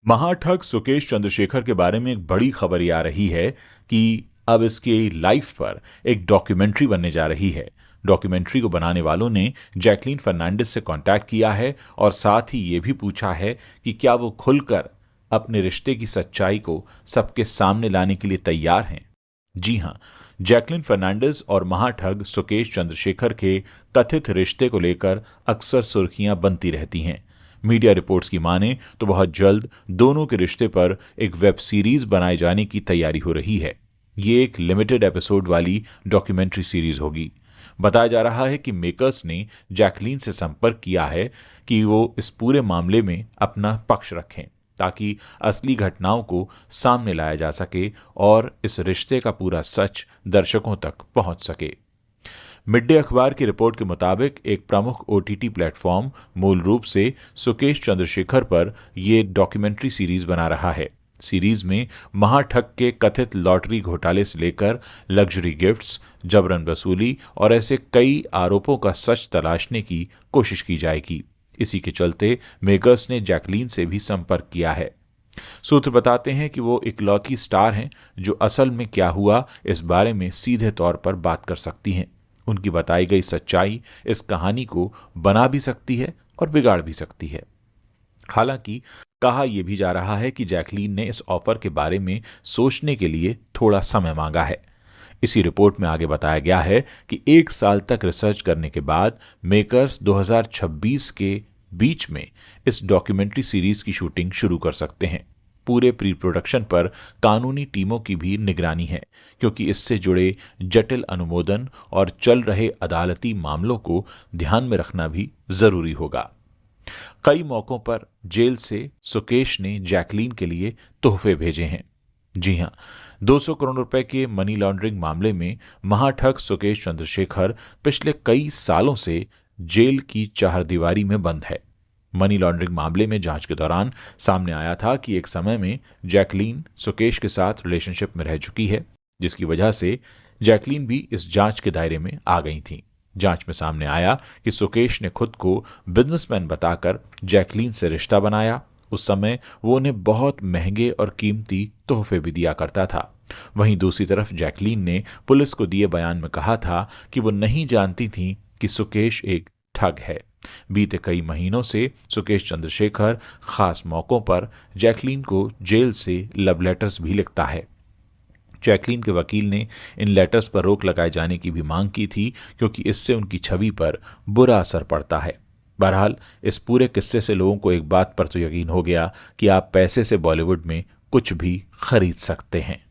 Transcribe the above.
महाठग सुकेश चंद्रशेखर के बारे में एक बड़ी खबर ये आ रही है कि अब इसकी लाइफ पर एक डॉक्यूमेंट्री बनने जा रही है। डॉक्यूमेंट्री को बनाने वालों ने जैकलीन फर्नांडिस से कांटेक्ट किया है और साथ ही ये भी पूछा है कि क्या वो खुलकर अपने रिश्ते की सच्चाई को सबके सामने लाने के लिए तैयार हैं। जी हां, जैकलीन फर्नांडिस और महाठग सुकेश चंद्रशेखर के कथित रिश्ते को लेकर अक्सर सुर्खियां बनती रहती हैं। मीडिया रिपोर्ट्स की माने तो बहुत जल्द दोनों के रिश्ते पर एक वेब सीरीज बनाए जाने की तैयारी हो रही है। ये एक लिमिटेड एपिसोड वाली डॉक्यूमेंट्री सीरीज होगी। बताया जा रहा है कि मेकर्स ने जैकलीन से संपर्क किया है कि वो इस पूरे मामले में अपना पक्ष रखें ताकि असली घटनाओं को सामने लाया जा सके और इस रिश्ते का पूरा सच दर्शकों तक पहुंच सके। मिड डे अखबार की रिपोर्ट के मुताबिक एक प्रमुख ओटीटी प्लेटफॉर्म मूल रूप से सुकेश चंद्रशेखर पर यह डॉक्यूमेंट्री सीरीज बना रहा है। सीरीज में महाठग के कथित लॉटरी घोटाले से लेकर लग्जरी गिफ्ट्स, जबरन वसूली और ऐसे कई आरोपों का सच तलाशने की कोशिश की जाएगी। इसी के चलते मेकर्स ने जैकलीन से भी संपर्क किया है। सूत्र बताते हैं कि वो इकलौती स्टार हैं जो असल में क्या हुआ इस बारे में सीधे तौर पर बात कर सकती हैं। उनकी बताई गई सच्चाई इस कहानी को बना भी सकती है और बिगाड़ भी सकती है। हालांकि कहा यह भी जा रहा है कि जैकलीन ने इस ऑफर के बारे में सोचने के लिए थोड़ा समय मांगा है। इसी रिपोर्ट में आगे बताया गया है कि 1 साल तक रिसर्च करने के बाद मेकर्स 2026 के बीच में इस डॉक्यूमेंट्री सीरीज की शूटिंग शुरू कर सकते हैं। पूरे प्री प्रोडक्शन पर कानूनी टीमों की भी निगरानी है, क्योंकि इससे जुड़े जटिल अनुमोदन और चल रहे अदालती मामलों को ध्यान में रखना भी जरूरी होगा। कई मौकों पर जेल से सुकेश ने जैकलीन के लिए तोहफे भेजे हैं। जी हां, 200 करोड़ रुपए के मनी लॉन्ड्रिंग मामले में महाठग सुकेश चंद्रशेखर पिछले कई सालों से जेल की चारदीवारी में बंद है। मनी लॉन्ड्रिंग मामले में जांच के दौरान सामने आया था कि एक समय में जैकलीन सुकेश के साथ रिलेशनशिप में रह चुकी है, जिसकी वजह से जैकलीन भी इस जांच के दायरे में आ गई थी। जांच में सामने आया कि सुकेश ने खुद को बिजनेसमैन बताकर जैकलीन से रिश्ता बनाया। उस समय वो उन्हें बहुत महंगे और कीमती तोहफे भी दिया करता था। वहीं दूसरी तरफ जैकलीन ने पुलिस को दिए बयान में कहा था कि वो नहीं जानती थी कि सुकेश एक ठग है। बीते कई महीनों से सुकेश चंद्रशेखर खास मौकों पर जैकलीन को जेल से लव लेटर्स भी लिखता है। जैकलीन के वकील ने इन लेटर्स पर रोक लगाए जाने की भी मांग की थी, क्योंकि इससे उनकी छवि पर बुरा असर पड़ता है। बहरहाल इस पूरे किस्से से लोगों को एक बात पर तो यकीन हो गया कि आप पैसे से बॉलीवुड में कुछ भी खरीद सकते हैं।